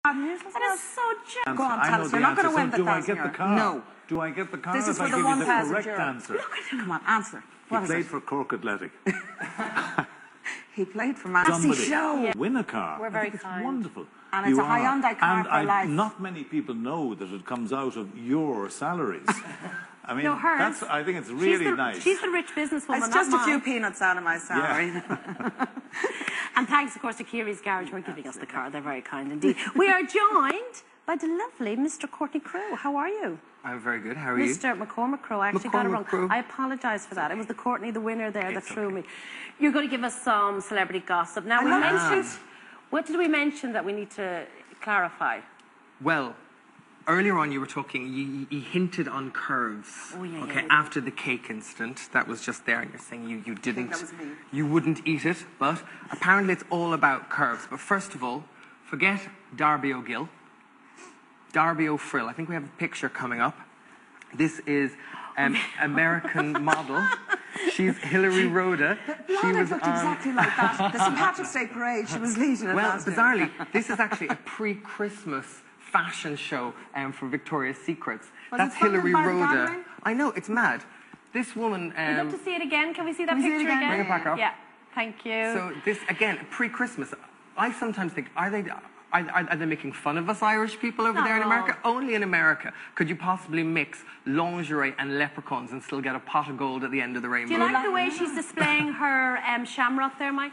That is so generous. Go on, tell us. You're not going to win the €1,000. Do I get the car? No. Do I get the car? This is for if the I give you the €1,000. correct answer. Look at him. Come on, answer. He played for Cork Athletic. He played for Massey Show. Win a car. We're very I think kind. It's wonderful. And it's a Hyundai car for life. Not many people know that it comes out of your salaries. I mean, No, hers. I think it's really nice. She's the rich businesswoman. It's just not a few mine. peanuts out of my salary. Yeah. And thanks, of course, to Kiri's Garage for giving us the car. They're very kind indeed. We are joined by the lovely Mr. Crowe. How are you? I'm very good. How are you? Mr. McCormack-Crowe. I actually got it wrong. McCormack-Crowe. I apologise for that. It was the Courtney, the winner there, that threw me. You're going to give us some celebrity gossip. Now, we mentioned... What did we mention that we need to clarify? Well, earlier on you were talking, you hinted on curves. Oh, yeah, okay, yeah. after the cake incident, that was just there, and you're saying you didn't... that was me. You wouldn't eat it, but apparently it's all about curves. But first of all, forget Darby O'Gill. Darby O'Frill. I think we have a picture coming up. This is American model. She's Hillary Rhoda. She looked exactly like that. The St. Patrick's Day parade, she was leading it last year. Bizarrely, this is actually a pre-Christmas fashion show for Victoria's Secrets. That's Hillary Rhoda. I know, it's mad. This woman... We'd love to see it again. Can we see that see it picture again? again? Bring it back up. Yeah, thank you. So this, again, pre-Christmas. I sometimes think, are they making fun of us Irish people over there in America? Only in America could you possibly mix lingerie and leprechauns and still get a pot of gold at the end of the rainbow. Do you like the way she's displaying her shamrock there, Mike?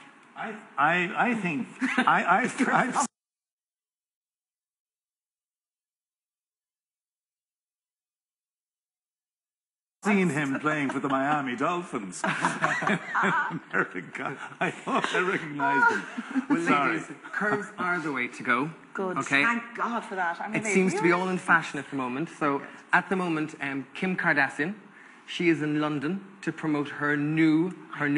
I think... I've seen him playing for the Miami Dolphins. American. I thought I recognised him. Well, Sorry. ladies, curves are the way to go. Good. Okay. Thank God for that. I mean, It seems to be all in fashion at the moment. So at the moment, Kim Kardashian, she is in London to promote her new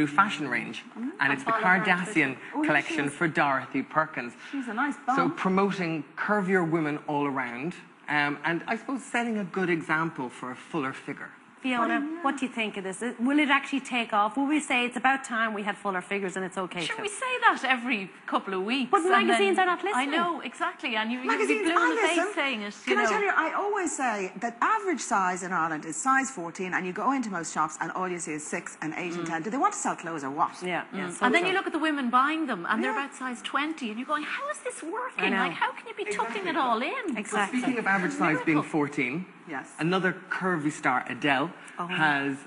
fashion range, and it's the Kardashian collection for Dorothy Perkins. She's a nice bum. So promoting curvier women all around, and I suppose setting a good example for a fuller figure. Fiona, what do you think of this? Will it actually take off? Will we say it's about time we had fuller figures and it's okay Sure, to? we say that every couple of weeks. But and magazines then, are not listening. I know, exactly. And you'd be Magazines blue are in the face listening. saying it. Can I tell you, I always say that average size in Ireland is size 14, and you go into most shops and all you see is 6 and 8 and 10. Do they want to sell clothes or what? Yeah. So And then you look at the women buying them, and they're about size 20, and you're going, how is this I working? know. Like, how can you be tucking it all in? Exactly. Speaking of average size being Miracle. 14, Yes. another curvy star, Adele, has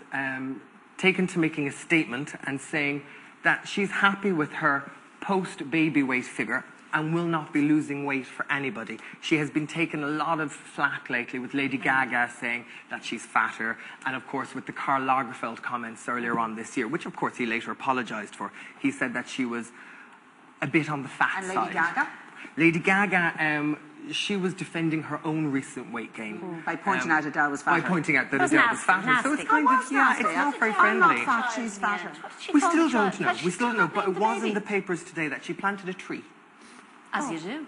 taken to making a statement and saying that she's happy with her post-baby weight figure and will not be losing weight for anybody. She has been taking a lot of flack lately with Lady Gaga saying that she's fatter, and of course with the Karl Lagerfeld comments earlier on this year, which of course he later apologised for. He said that she was a bit on the fat And side. Lady Gaga? Lady Gaga, she was defending her own recent weight gain. By pointing out Adele was fatter. By pointing out that That's Adele was nasty, fatter. So nasty. it's kind of, nasty, it's not very I'm not friendly. fat, she's fatter. We still don't know. We still don't know. But it was in the papers today that she planted a tree. As you do.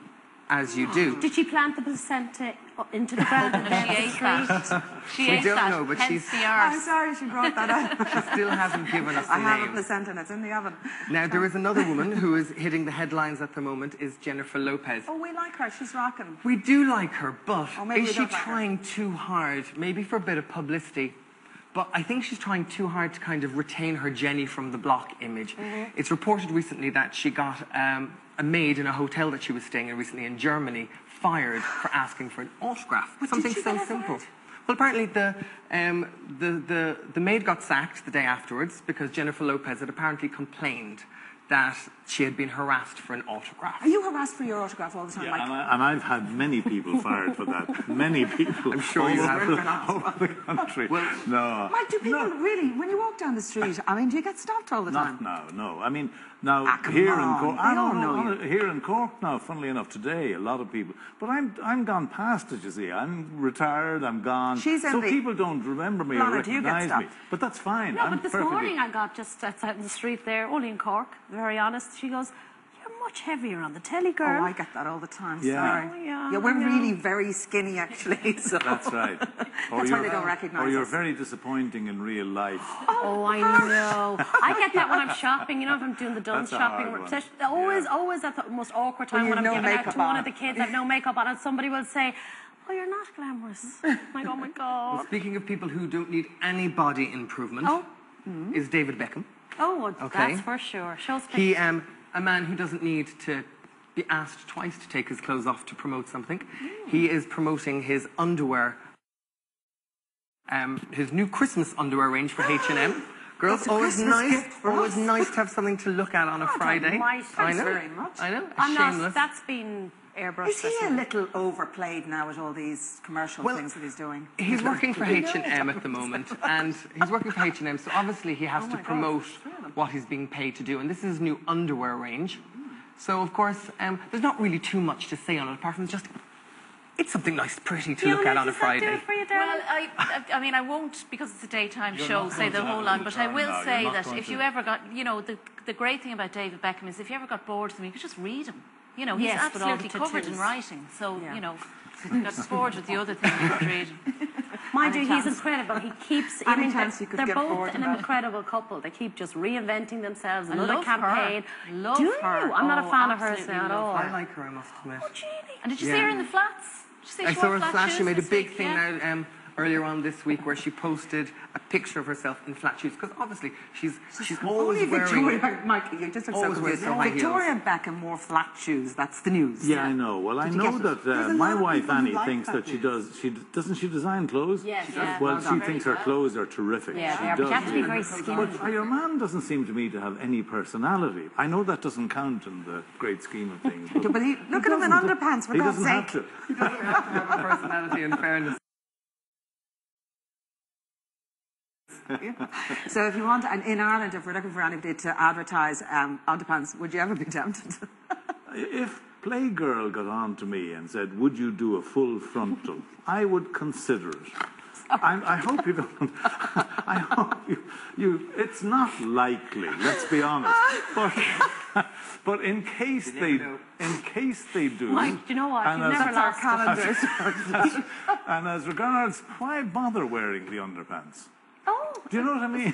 As you do. Did she plant the placenta into the ground and then She ate that. She ate don't that. know, but Hence she's- the I'm arse. sorry she brought that up. She still hasn't given us the I have a name. placenta and it's in the oven. Now, there is another woman who is hitting the headlines at the moment, is Jennifer Lopez. Oh, we like her. She's rocking. We do like her, but Oh, maybe is we she don't like her. trying too hard, maybe for a bit of publicity? But I think she's trying too hard to kind of retain her Jenny from the block image. It's reported recently that she got a maid in a hotel that she was staying in recently in Germany fired for asking for an autograph. Something she so get simple. fired? Well, apparently the maid got sacked the day afterwards because Jennifer Lopez had apparently complained that she had been harassed for an autograph. Are you harassed for your autograph all the time, Yeah, Mike? and I've had many people fired for that. Many people. I'm sure you have. all over the country. No. Mike, do people really, when you walk down the street, I mean, do you get stopped all the time? Not now, no. I mean, now come here on, in Cork, they I all don't know know. Here in Cork now, funnily enough, today a lot of people. But I'm gone past it. You see, I'm retired. I'm gone. She's in so the- people don't remember me Lana, or do you get recognise me. stopped? But that's fine. No, I'm but this perfectly... morning I got just outside in the street there, only in Cork, very honest. She goes, you're much heavier on the telly, girl. Oh, I get that all the time. Yeah. Sorry. Oh, yeah, we're I know. really very skinny, actually. So. That's right. That's why they don't recognise Or you're us. very disappointing in real life. Oh, I know. I get that when I'm shopping, you know, if I'm doing the dumb That's a shopping. hard one. Always at the most awkward time When when I'm you've no giving out makeup to one on. of the kids, I've no makeup on, and somebody will say, oh, you're not glamorous. I'm like, oh my God. Speaking of people who don't need any body improvement, Oh. is David Beckham. Oh, well, Okay. that's for sure. Show us He, a man who doesn't need to be asked twice to take his clothes off to promote something. He is promoting his underwear, his new Christmas underwear range for H&M. Girls, That's a always Christmas nice. gift for Always us. nice to have something to look at on a Friday. might. I Thanks know. very much. I know. I'm not, Shameless. that's been airbrushed. Is he a little overplayed now with all these commercial Well, things that he's doing? He's working for H&M at the moment, and he's working for H&M, so obviously he has to promote what he's being paid to do, and this is his new underwear range. So, of course, there's not really too much to say on it, apart from just, it's something nice, pretty to look at on a Friday. Well, I mean, I won't, because it's a daytime show, not say going the to whole have lot, a but I return will now. say You're not that going if to. you ever got, you know, the great thing about David Beckham is if you ever got bored with him, you could just read him. You know, he's Yes, with all absolutely the covered in tattoos. writing, so, Yeah. you know, if you got bored with the other thing, you could read him. Mind you, Any he's chance. incredible. He keeps. I Any mean, chance you could they're get both bored an about it? incredible couple. They keep just reinventing themselves. I Another love campaign. her. Love Do her. you? I'm not a Oh, fan of hers absolutely now at love all. I like her, I must admit. And did you see Yeah. her in the flats? Did you see I she saw wore her flat flash. She shoes made a this big week? thing Yeah. now earlier on this week where she posted a picture of herself in flat shoes because obviously she's always Only wearing. Victoria, Michael, you just look so Always wears confused. so high heels. Victoria Beckham wore flat shoes. That's the news. Yeah, I know. Well, I Did you know get it? that There's a my lot of wife people who Annie like thinks that that she news. does. Doesn't she design clothes? Yes, She yeah. does. Well, Well she done. thinks her clothes are terrific. Yeah, she they are, does. but you have to be really. very skinny. But your man doesn't seem to me to have any personality. I know that doesn't count in the great scheme of things. But But look at him in underpants, for he God's doesn't have sake. to. He doesn't have to have a personality, in fairness. So if you want, and in Ireland, if we're looking for anybody to advertise underpants, would you ever be tempted? If Playgirl got on to me and said, "Would you do a full frontal?" I would consider it. I hope you don't. I hope you. It's not likely. Let's be honest. But in case they do. Mike, do you know what? and You've as- never lost calendars. And as regards, why bother wearing the underpants? Oh, Do you know what I mean?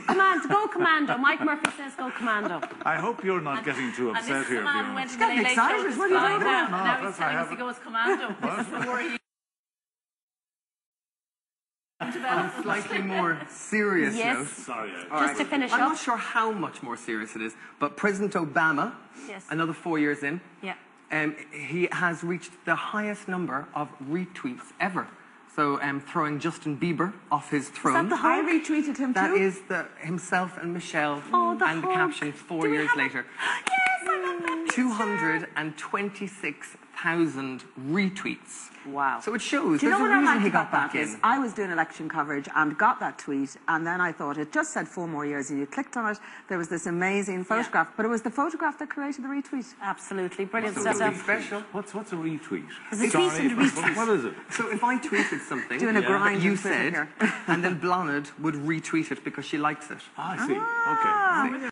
go commando. Mike Murphy says go commando. I hope you're not getting too And upset this is here. the man to who be went honest. to the getting Late excited. Show this What are you flying doing? down. No, Now he's that's telling I us he goes commando. This is the worry. On a slightly more serious Yes. note. Sorry. Just to finish I'm up. not sure how much more serious it is, but President Obama, Yes. another 4 years in, Yeah. he has reached the highest number of retweets ever. So throwing Justin Bieber off his throne. the I retweeted him That too. is himself and Michelle, Oh, the and the hug. caption 4 years later. Yes, I love that. 226,000 retweets. Wow. So it shows Do you there's know a what I reason liked he about got back that is in. I was doing election coverage and got that tweet, and then I thought it just said 4 more years, and you clicked on it. There was this amazing photograph, but it was the photograph that created the retweet. Absolutely brilliant Something stuff. special. What's a retweet? There's a Sorry, tweet and a retweet. What is it? So if I tweeted something Doing a that grind you on Twitter said, here. and then Blonde would retweet it because she likes it. I see. Okay.